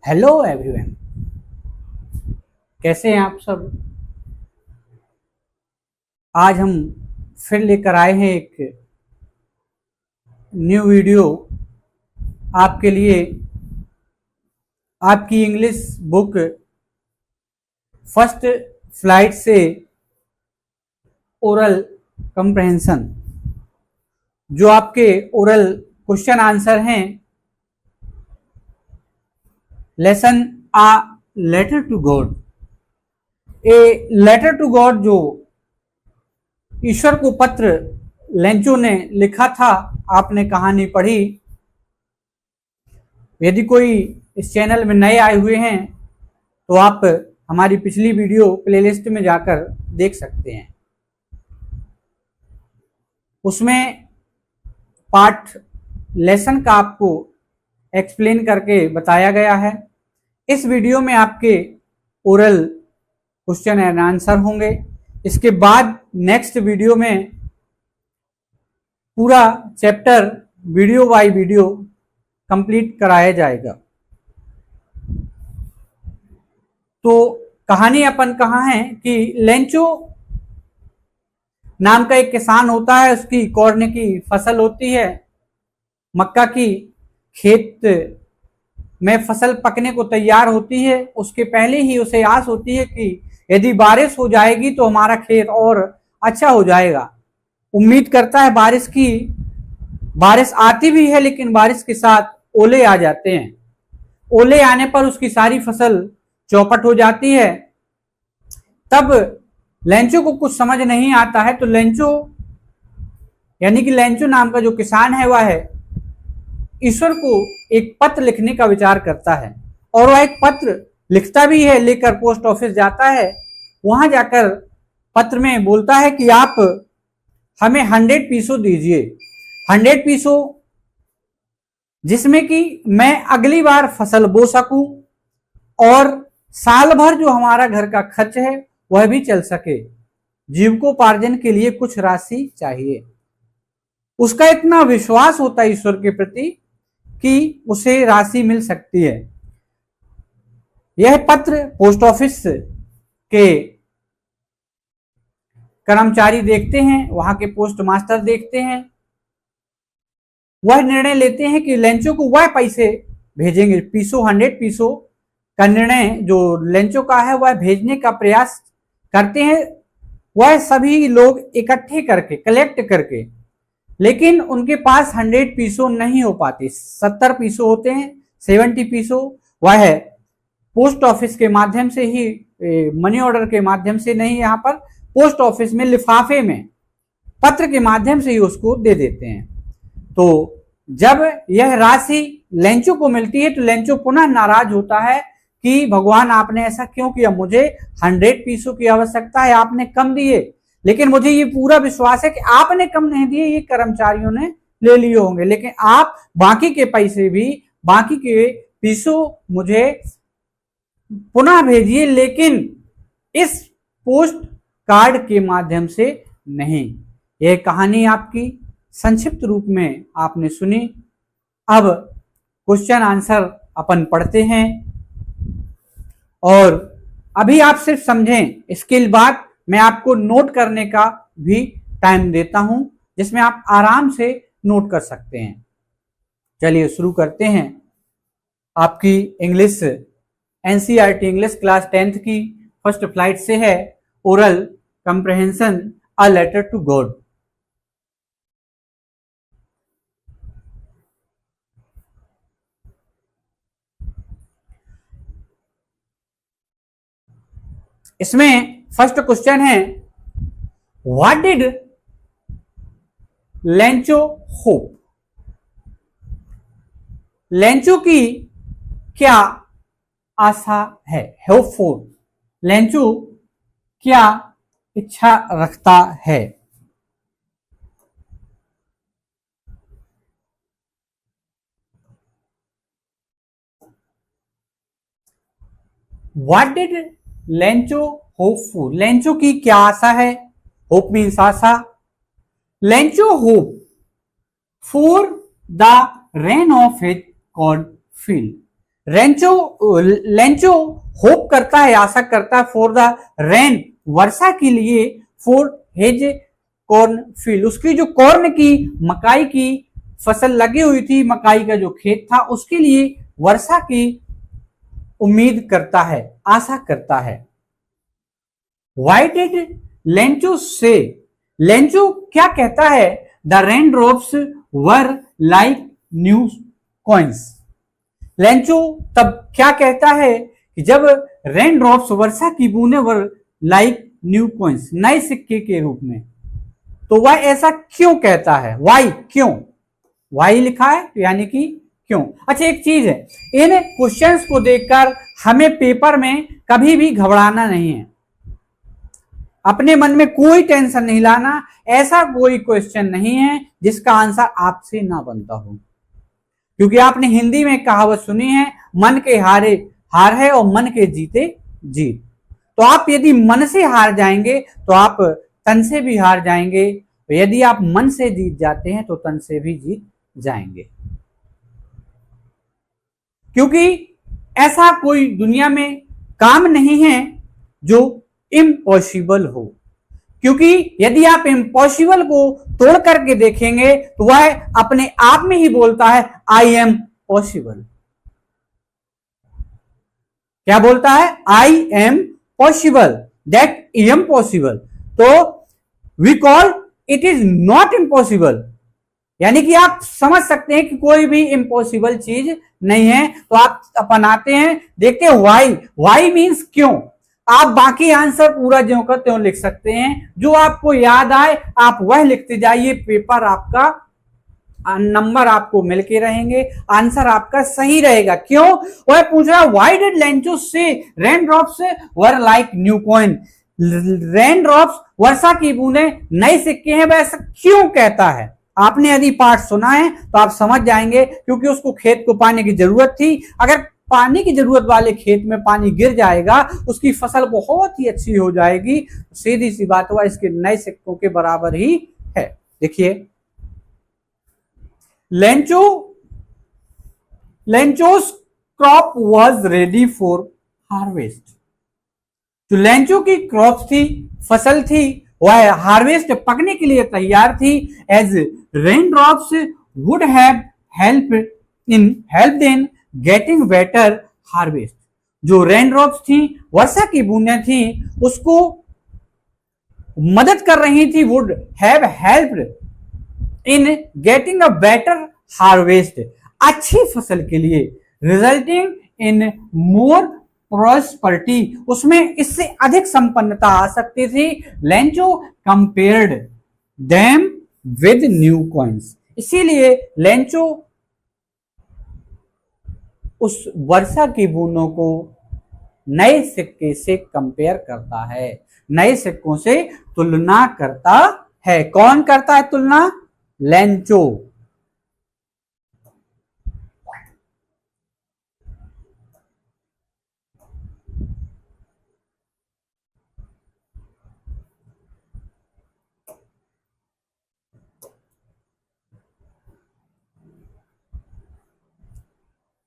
Hello everyone. कैसे हैं आप सब। आज हम फिर लेकर आए हैं एक न्यू वीडियो आपके लिए। आपकी इंग्लिश बुक फर्स्ट फ्लाइट से ओरल कंप्रहेंशन, जो आपके ओरल क्वेश्चन आंसर हैं, lesson a letter to God. A letter to God जो ईश्वर को पत्र लेंचो ने लिखा था, आपने कहानी पढ़ी। यदि कोई इस चैनल में नए आए हुए हैं तो आप हमारी पिछली वीडियो प्लेलिस्ट में जाकर देख सकते हैं। उसमें पार्ट लेसन का आपको एक्सप्लेन करके बताया गया है। इस वीडियो में आपके ओरल क्वेश्चन एंड आंसर होंगे। इसके बाद नेक्स्ट वीडियो में पूरा chapter video by video complete कराया जाएगा। तो कहानी अपन कहाँ है कि लेंचो नाम का एक किसान होता है, उसकी कॉर्न की फसल होती है, मक्का की। खेत में फसल पकने को तैयार होती है, उसके पहले ही उसे आस होती है कि यदि बारिश हो जाएगी तो हमारा खेत और अच्छा हो जाएगा। उम्मीद करता है बारिश की। बारिश आती भी है लेकिन बारिश के साथ ओले आ जाते हैं। ओले आने पर उसकी सारी फसल चौपट हो जाती है। तब लेंचो को कुछ समझ नहीं आता है, तो लेंचो यानी कि लेंचो नाम का जो किसान है वह है ईश्वर को एक पत्र लिखने का विचार करता है, और वह एक पत्र लिखता भी है, लेकर पोस्ट ऑफिस जाता है। वहां जाकर पत्र में बोलता है कि आप हमें 100 पीसो दीजिए, 100 पीसो, जिसमें कि मैं अगली बार फसल बो सकूं और साल भर जो हमारा घर का खर्च है वह भी चल सके। जीविकोपार्जन के लिए कुछ राशि चाहिए। उसका इतना विश्वास होता है ईश्वर के प्रति कि उसे राशि मिल सकती है। यह पत्र पोस्ट ऑफिस के कर्मचारी देखते हैं, वहां के पोस्ट मास्टर देखते हैं। वह निर्णय लेते हैं कि लेंचो को वह पैसे भेजेंगे। 100 पीसो का निर्णय जो लेंचो का है वह भेजने का प्रयास करते हैं, वह सभी लोग इकट्ठे करके, कलेक्ट करके। लेकिन उनके पास 100 पीसो नहीं हो पाते, 70 पीसो होते हैं। 70 पीसो वह है पोस्ट ऑफिस के माध्यम से ही, मनी ऑर्डर के माध्यम से नहीं, यहाँ पर पोस्ट ऑफिस में लिफाफे में पत्र के माध्यम से ही उसको दे देते हैं। तो जब यह राशि लेंचो को मिलती है तो लेंचो पुनः नाराज होता है कि भगवान आपने ऐसा क्यों किया, मुझे 100 पीसो की आवश्यकता है, आपने कम दिए। लेकिन मुझे ये पूरा विश्वास है कि आपने कम नहीं दिए, ये कर्मचारियों ने ले लिए होंगे, लेकिन आप बाकी के पैसे भी, बाकी के पीसो मुझे पुनः भेजिए, लेकिन इस पोस्ट कार्ड के माध्यम से नहीं। यह कहानी आपकी संक्षिप्त रूप में आपने सुनी। अब क्वेश्चन आंसर अपन पढ़ते हैं, और अभी आप सिर्फ समझें, इसके बाद मैं आपको नोट करने का भी टाइम देता हूं, जिसमें आप आराम से नोट कर सकते हैं। चलिए शुरू करते हैं। आपकी English NCERT English class 10th की फर्स्ट फ्लाइट से है oral comprehension a letter to God. इसमें फर्स्ट क्वेश्चन है, what did Lencho hope. Lencho की क्या आशा है, होपफुल। लेंचो क्या इच्छा रखता है। What did Lencho hopeful, Lencho की क्या आशा है। Hope means Asha. Lencho hope for the rain of his corn field, Lencho hope करता है, आशा करता है फॉर द रेन, वर्षा के लिए, फॉर हिज कॉर्न फील्ड, उसकी जो कॉर्न की मकाई की फसल लगी हुई थी, मकाई का जो खेत था उसके लिए वर्षा की उम्मीद करता है, आशा करता है। Why did लेंचो से, लेंचो क्या कहता है, the rain drops were like new coins, Lencho तब क्या कहता है कि जब रेन ड्रॉप्स, वर्षा की बूंदें, वर लाइक न्यू कॉइन्स, नए सिक्के के रूप में, तो वह ऐसा क्यों कहता है, वाई, क्यों, वाई लिखा है यानी कि क्यों। अच्छा एक चीज है, इन क्वेश्चंस को देखकर हमें पेपर में कभी भी घबराना नहीं है, अपने मन में कोई टेंशन नहीं लाना, ऐसा कोई क्वेश्चन नहीं है जिसका आंसर आपसे ना बनता हो, क्योंकि आपने हिंदी में कहावत सुनी है, मन के हारे हार है और मन के जीते जीत। तो आप यदि मन से हार जाएंगे तो आप तन से भी हार जाएंगे, यदि आप मन से जीत जाते हैं तो तन से भी जीत जाएंगे, क्योंकि ऐसा कोई दुनिया में काम नहीं है जो इम्पॉसिबल हो, क्योंकि यदि आप इम्पॉसिबल को तोड़ करके देखेंगे तो वह अपने आप में ही बोलता है आई एम पॉसिबल। क्या बोलता है, I am possible, that am possible, तो we call it is not impossible, यानी कि आप समझ सकते हैं कि कोई भी इम्पॉसिबल चीज नहीं है, तो आप अपनाते हैं, देखते हैं वाई, वाई मीन्स क्यों, आप बाकी आंसर पूरा ज्यों का त्यों लिख सकते हैं, जो आपको याद आए आप वह लिखते जाइए, पेपर आपका, नंबर आपको मिलके रहेंगे, आंसर आपका सही रहेगा। क्यों, वह पूछ रहा why did Lencho say rain drops were like new coin, rain drops वर्षा की बूंदें नए सिक्के हैं, वह ऐसा क्यों कहता है। आपने यदि पाठ सुना है तो आप समझ जाएंगे, क्योंकि उसको खेत को पानी की जरूरत थी, अगर पानी की जरूरत वाले खेत में पानी गिर जाएगा उसकी फसल बहुत ही अच्छी हो जाएगी, सीधी सी बात हुआ इसके नए सिक्कों के बराबर ही है। देखिए Lencho's crop was ready for harvest, जो लेंचो की क्रॉप थी, फसल थी, वह हार्वेस्ट, पकने के लिए तैयार थी, as rain drops would have helped in getting better harvest, जो रेन ड्रॉप्स थी, वर्षा की बूंदें थी, उसको मदद कर रही थी, would have helped in getting a better harvest, अच्छी फसल के लिए, रिजल्टिंग इन मोर प्रॉस्पेरिटी, उसमें इससे अधिक संपन्नता आ सकती थी। Lencho compared them with new coins, इसीलिए लेंचो उस वर्षा की बूंदों को नए सिक्के से कंपेयर करता है, नए सिक्कों से तुलना करता है। कौन करता है तुलना, लेंचो।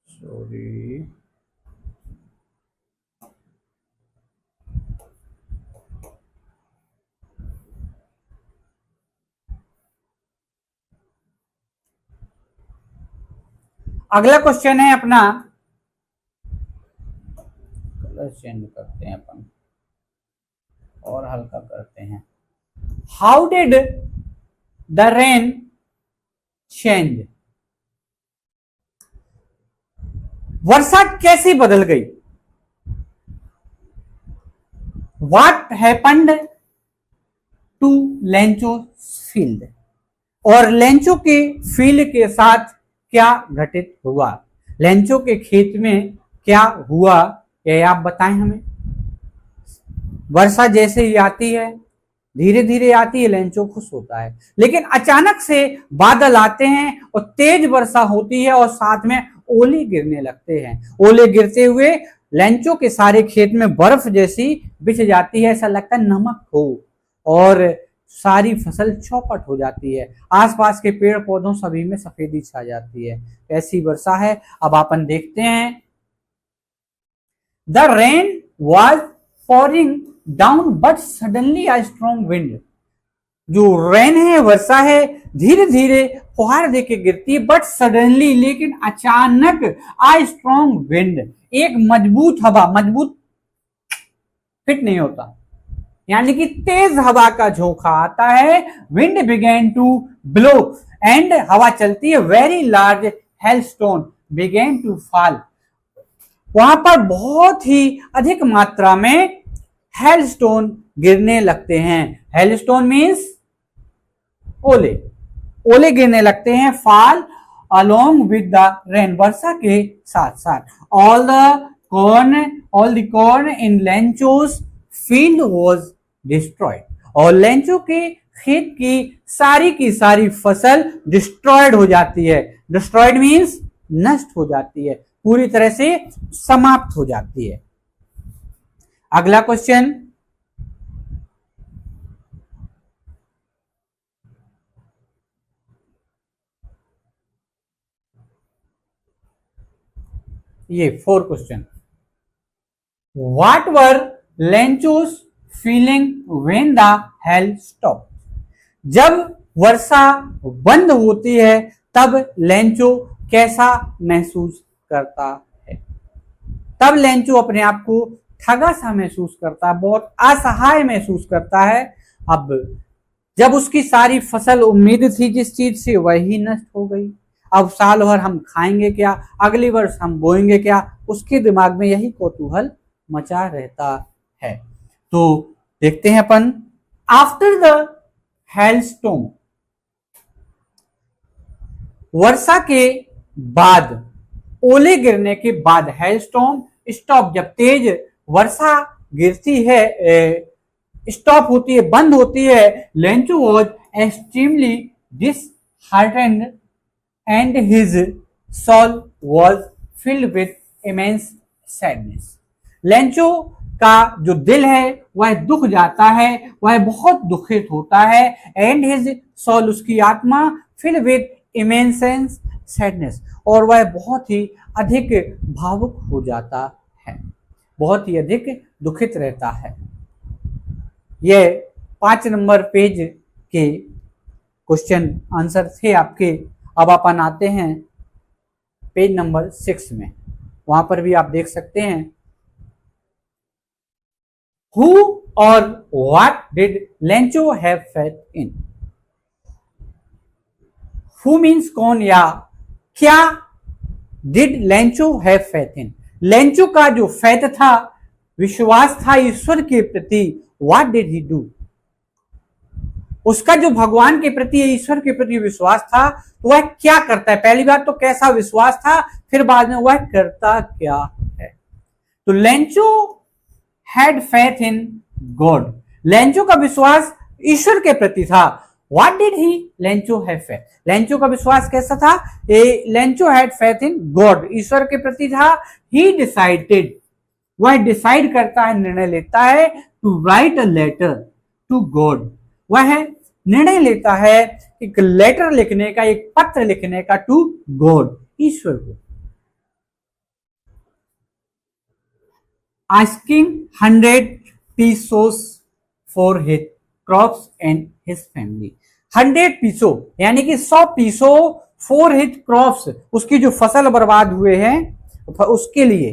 सॉरी, अगला क्वेश्चन है अपना, कलर चेंज करते हैं अपन और हल्का करते हैं। How did the rain change, वर्षा कैसे बदल गई, what happened to Lencho field, और लेंचो के फील्ड के साथ क्या घटित हुआ, लेंचो के खेत में क्या हुआ, यह आप बताएं हमें। वर्षा जैसे ही आती है, धीरे धीरे आती है, लेंचो खुश होता है, लेकिन अचानक से बादल आते हैं और तेज वर्षा होती है और साथ में ओले गिरने लगते हैं, ओले गिरते हुए लेंचो के सारे खेत में बर्फ जैसी बिछ जाती है, ऐसा लगता है नमक हो, और सारी फसल चौपट हो जाती है, आसपास के पेड़ पौधों सभी में सफेदी छा जाती है। ऐसी वर्षा है। अब अपन देखते हैं the rain was falling down but suddenly a strong wind. जो रेन है, वर्षा है, धीरे धीरे फुहार देके गिरती है, बट सडनली, लेकिन अचानक, आ स्ट्रॉन्ग विंड, एक मजबूत हवा, मजबूत फिट नहीं होता, यानी कि तेज हवा का झोंका आता है। Wind begin to blow and हवा चलती है। Very large hailstone begin to fall. वहां पर बहुत ही अधिक मात्रा में हेलस्टोन गिरने लगते हैं। हेलस्टोन मीन्स ओले, ओले गिरने लगते हैं। Fall along with the rain, वर्षा के साथ साथ। All the corn in Lencho's field was destroyed. और लेंचो के खेत की सारी फसल डिस्ट्रॉयड हो जाती है। डिस्ट्रॉयड मीन्स नष्ट हो जाती है, पूरी तरह से समाप्त हो जाती है। अगला क्वेश्चन, ये 4 question. What were Lencho's feeling when the hail stop. जब वर्षा बंद होती है तब लेंचो कैसा महसूस करता है। तब लेंचो अपने आप को ठगा सा महसूस करता है, बहुत असहाय महसूस करता है। अब जब उसकी सारी फसल, उम्मीद थी जिस चीज से, वही नष्ट हो गई। अब साल भर हम खाएंगे क्या, अगले वर्ष हम बोएंगे क्या, उसके दिमाग में यही कौतूहल मचा रहता है। तो देखते हैं अपन, आफ्टर द हेलस्टॉर्म, वर्षा के बाद, ओले गिरने के बाद, हेलस्टॉर्म स्टॉप, जब तेज वर्षा गिरती है, स्टॉप होती है, बंद होती है। Lencho was extremely disheartened and his soul was filled with immense sadness. Lencho का जो दिल है वह दुख जाता है, वह बहुत दुखित होता है। एंड हिज सोल, उसकी आत्मा, फिल विद इमेंस सैडनेस, और वह बहुत ही अधिक भावुक हो जाता है, बहुत ही अधिक दुखित रहता है। यह 5 नंबर पेज के क्वेश्चन आंसर थे आपके। अब अपन आते हैं पेज नंबर 6 में, वहां पर भी आप देख सकते हैं, हु और what did Lencho have faith in. Who means कौन या क्या, did Lencho have faith in, Lencho का जो फेथ था, विश्वास था ईश्वर के प्रति। व्हाट डिड ही डू, उसका जो भगवान के प्रति, ईश्वर के प्रति विश्वास था, तो वह क्या करता है। पहली बात तो कैसा विश्वास था, फिर बाद में वह करता क्या है। तो Lencho had faith in God, Lencho का विश्वास ईश्वर के प्रति था। What did he Lencho have faith, Lencho का विश्वास कैसा था, Lencho had faith in God, ईश्वर के प्रति था। ही डिसाइडेड, वह डिसाइड करता है, निर्णय लेता है, to write a letter to God, वह निर्णय लेता है एक लेटर लिखने का, एक पत्र लिखने का, टू गॉड, ईश्वर को। Asking 100 pesos for his crops and his family. 100 पीसो यानी कि 100 पीसो फॉर हिज क्रॉप्स, उसकी जो फसल बर्बाद हुए हैं उसके लिए,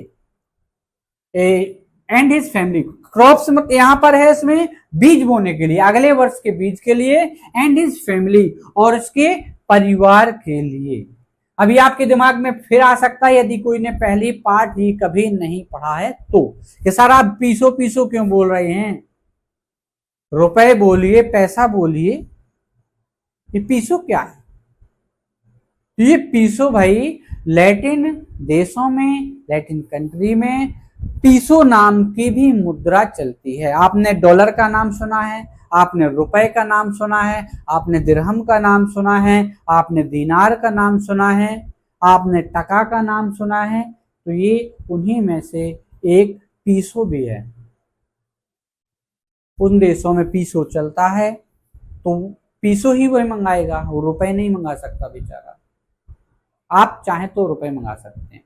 एंड हिज फैमिली, क्रॉप्स मतलब यहां पर है इसमें बीज बोने के लिए, अगले वर्ष के बीज के लिए। एंड हिज फैमिली, और उसके परिवार के लिए। अभी आपके दिमाग में फिर आ सकता है, यदि कोई ने पहली पार्ट ही कभी नहीं पढ़ा है तो, कि सर आप पीसो पीसो क्यों बोल रहे हैं, रुपए बोलिए, पैसा बोलिए, ये पीसो क्या है। तो ये पीसो भाई, लैटिन देशों में, लैटिन कंट्री में पीसो नाम की भी मुद्रा चलती है। आपने डॉलर का नाम सुना है, आपने रुपए का नाम सुना है, आपने दिरहम का नाम सुना है, आपने दीनार का नाम सुना है, आपने टका का नाम सुना है, तो ये उन्हीं में से एक पीसो भी है। उन देशों में पीसो चलता है तो पीसो ही वही मंगाएगा, वो रुपए नहीं मंगा सकता बेचारा। आप चाहें तो रुपए मंगा सकते हैं।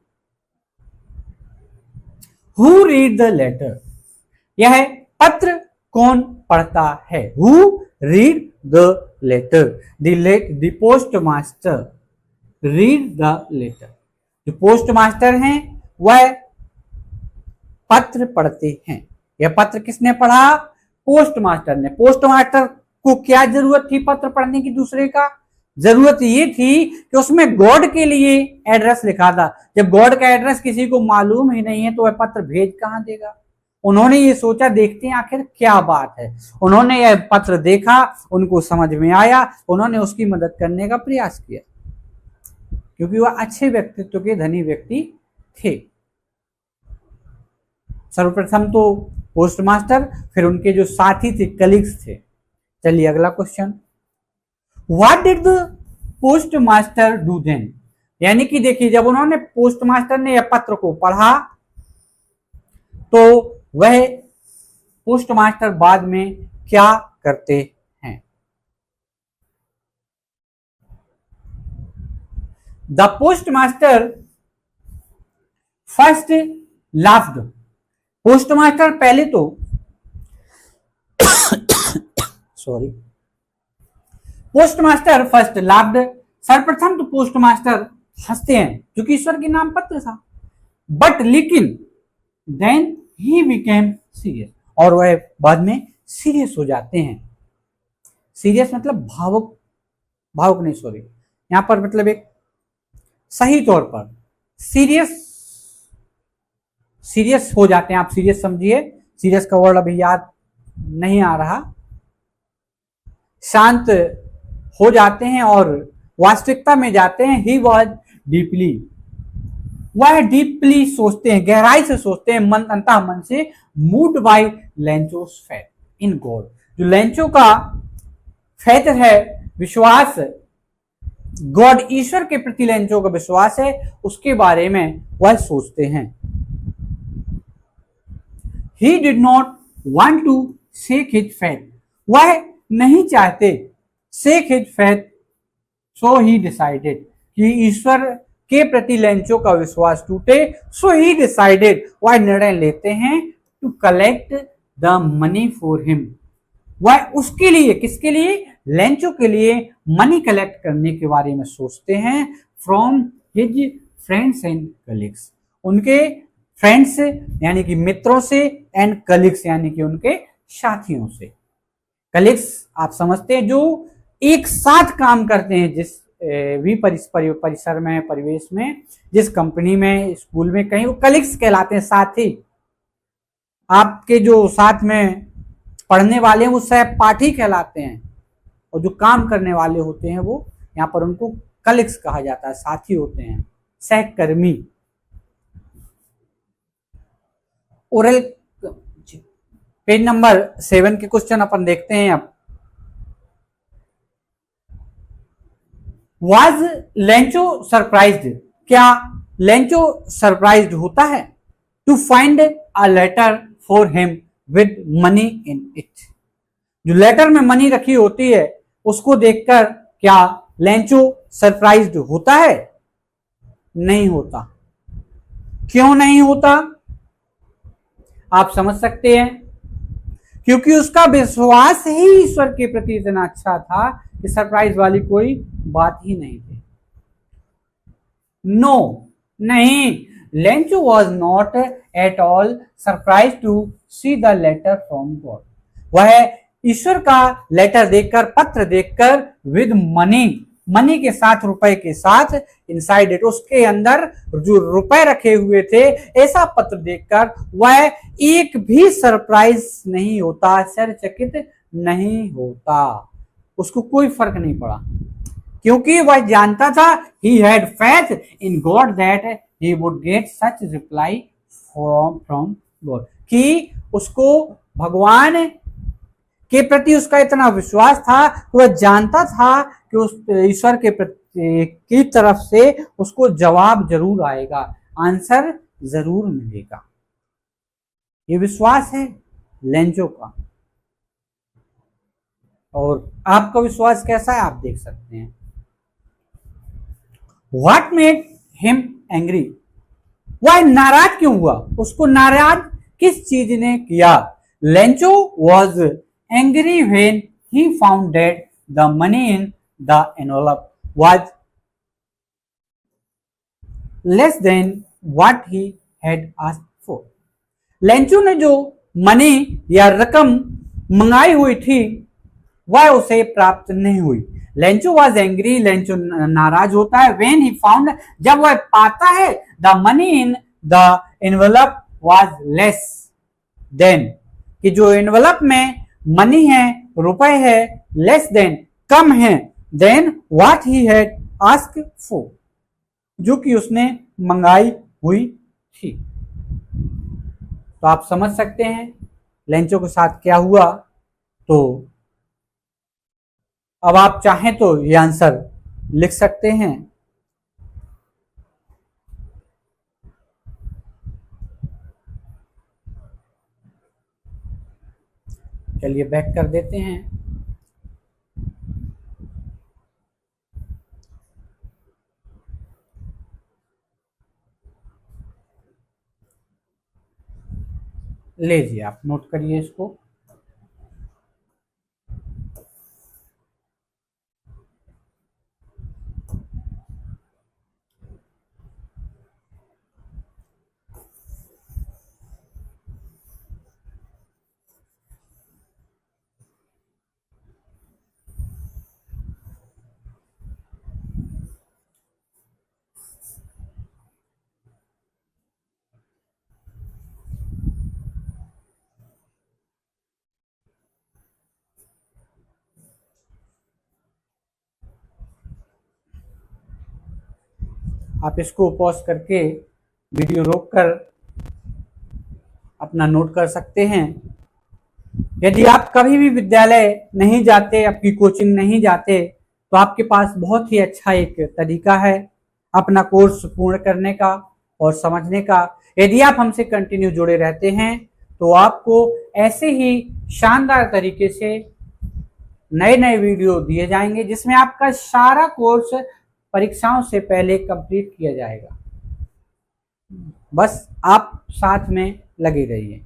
हु रीड द लेटर, यह पत्र कौन पढ़ता है? Who read the letter, the postmaster read the letter. जो पोस्ट मास्टर हैं वह पत्र पढ़ते हैं। यह पत्र किसने पढ़ा? पोस्ट मास्टर ने। पोस्ट मास्टर को क्या जरूरत थी पत्र पढ़ने की दूसरे का? जरूरत ये थी कि उसमें गॉड के लिए एड्रेस लिखा था। जब गॉड का एड्रेस किसी को मालूम ही नहीं है तो वह पत्र भेज कहां देगा? उन्होंने ये सोचा देखते हैं आखिर क्या बात है। उन्होंने यह पत्र देखा, उनको समझ में आया, उन्होंने उसकी मदद करने का प्रयास किया, क्योंकि वह अच्छे व्यक्तित्व के धनी व्यक्ति थे। सर्वप्रथम तो पोस्ट मास्टर, फिर उनके जो साथी थे, कलीग्स थे। चलिए अगला question, what did the postmaster do then? यानी कि देखिए, जब उन्होंने पोस्ट मास्टर ने यह पत्र को पढ़ा तो वह पोस्ट मास्टर बाद में क्या करते हैं? The post master first laughed. Post master पहले तो sorry, post master first laughed. सर्वप्रथम तो पोस्ट मास्टर हंसते हैं क्योंकि ईश्वर के नाम पत्र था, बट लेकिन देन ही बिकेम सीरियस, और वह बाद में सीरियस हो जाते हैं। सीरियस मतलब भावुक, भावुक नहीं सॉरी, यहां पर मतलब एक सही तौर पर सीरियस, सीरियस हो जाते हैं। आप सीरियस समझिए, सीरियस का वर्ड अभी याद नहीं आ रहा। शांत हो जाते हैं और वास्तविकता में जाते हैं। ही वॉज डीपली, वह डीपली सोचते हैं, गहराई से सोचते हैं, मन अंतः मन से, moved by Lencho's faith in God. जो लेंचो का फेथ है, विश्वास, गॉड ईश्वर के प्रति लेंचो का विश्वास है, उसके बारे में वह सोचते हैं। He did not want to shake his faith, वह नहीं चाहते shake his faith, so he decided कि ईश्वर के प्रति लेंचो का विश्वास टूटे, so he decided, वह निर्णय लेते हैं to collect the money for him, वह उसके लिए, किसके लिए? लेंचो के लिए मनी कलेक्ट करने के बारे में सोचते हैं from his friends and colleagues, उनके फ्रेंड्स यानी कि मित्रों से, एंड कलीग्स यानी कि उनके साथियों से। कलीग्स आप समझते हैं जो एक साथ काम करते हैं, जिस भी परिसर में, परिवेश में, जिस कंपनी में, स्कूल में, कहीं, वो कलीग्स कहलाते हैं, साथी। आपके जो साथ में पढ़ने वाले हैं वो सहपाठी कहलाते हैं, और जो काम करने वाले होते हैं वो यहाँ पर उनको कलीग्स कहा जाता है, साथी होते हैं, सहकर्मी। ओरल पेज नंबर 7 के क्वेश्चन अपन देखते हैं अब। वाज लेंचो सरप्राइज्ड, क्या लेंचो सरप्राइज्ड होता है? To find a letter for him with money in it, जो लेटर में मनी रखी होती है उसको देखकर क्या लेंचो सरप्राइज्ड होता है? नहीं होता। क्यों नहीं होता? आप समझ सकते हैं, क्योंकि उसका विश्वास ही ईश्वर के प्रति इतना अच्छा था कि सरप्राइज वाली कोई बात ही नहीं थी। नो, नहीं, Lencho was not at all surprise to see the letter from God, वह ईश्वर का लेटर देखकर, पत्र देखकर, विद मनी, मनी के साथ, रुपए के साथ, इनसाइड इट, उसके अंदर जो रुपए रखे हुए थे, ऐसा पत्र देखकर वह एक भी सरप्राइज नहीं होता, आश्चर्यचकित नहीं होता, उसको कोई फर्क नहीं पड़ा, क्योंकि वह जानता था he had faith in God that he would get such reply from God, कि उसको भगवान के प्रति उसका इतना विश्वास था कि वह जानता था कि उस ईश्वर के प्रति की तरफ से उसको जवाब जरूर आएगा, आंसर जरूर मिलेगा। ये विश्वास है लेंचो का। और आपका विश्वास कैसा है आप देख सकते हैं। What made him angry? वह नाराज क्यों हुआ, उसको नाराज किस चीज ने किया। Lencho was angry when he found that the money in the envelope was less than what he had asked for. Lencho ने जो मनी या रकम मंगाई हुई थी वह उसे प्राप्त नहीं हुई। लेंचो वॉज एंग्री, लेंचो नाराज होता है। वेन ही फाउंड, जब वह पाता है, the money in the envelope was less than, कि जो एनवलप में मनी है, रुपए है, लेस देन कम है, then what he had asked for, जो कि उसने मंगाई हुई थी। तो आप समझ सकते हैं लेंचो के साथ क्या हुआ। तो अब आप चाहें तो ये आंसर लिख सकते हैं। चलिए बैक कर देते हैं। लीजिए आप नोट करिए इसको। आप इसको पॉज करके वीडियो रोककर अपना नोट कर सकते हैं। यदि आप कभी भी विद्यालय नहीं जाते, आपकी कोचिंग नहीं जाते, तो आपके पास बहुत ही अच्छा एक तरीका है अपना कोर्स पूर्ण करने का और समझने का। यदि आप हमसे कंटिन्यू जुड़े रहते हैं तो आपको ऐसे ही शानदार तरीके से नए नए वीडियो दिए जाएंगे जिसमें आपका सारा कोर्स परीक्षाओं से पहले कंप्लीट किया जाएगा। बस आप साथ में लगे रहिए।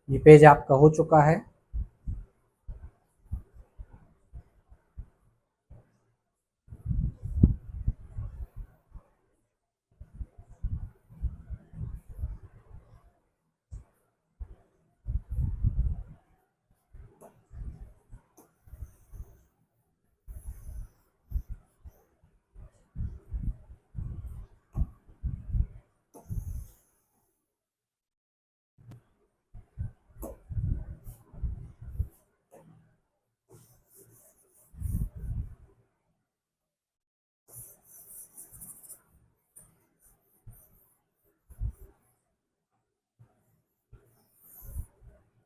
ये पेज आपका हो चुका है।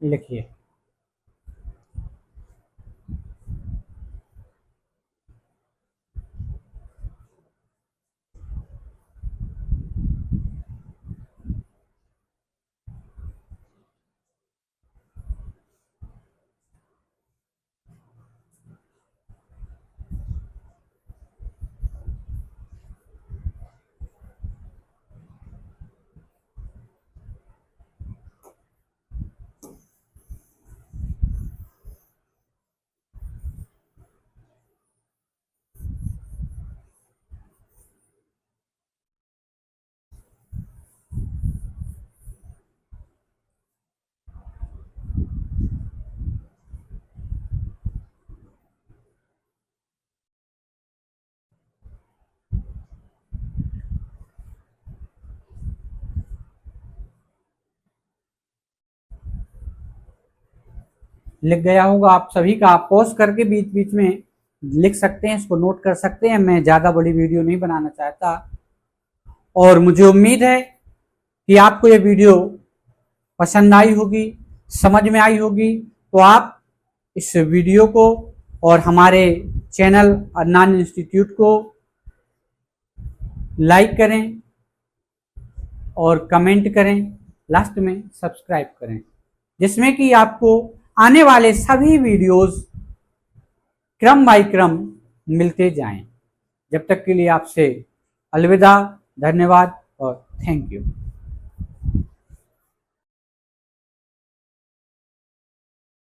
लिखिए। लिख गया होगा आप सभी का। आप पॉज करके बीच बीच में लिख सकते हैं, इसको नोट कर सकते हैं। मैं ज़्यादा बड़ी वीडियो नहीं बनाना चाहता और मुझे उम्मीद है कि आपको ये वीडियो पसंद आई होगी, समझ में आई होगी। तो आप इस वीडियो को और हमारे चैनल अदनान इंस्टीट्यूट को लाइक करें और कमेंट करें, लास्ट में सब्सक्राइब करें, जिसमें कि आपको आने वाले सभी वीडियोस क्रम बाय क्रम मिलते जाएं। जब तक के लिए आपसे अलविदा, धन्यवाद और थैंक यू।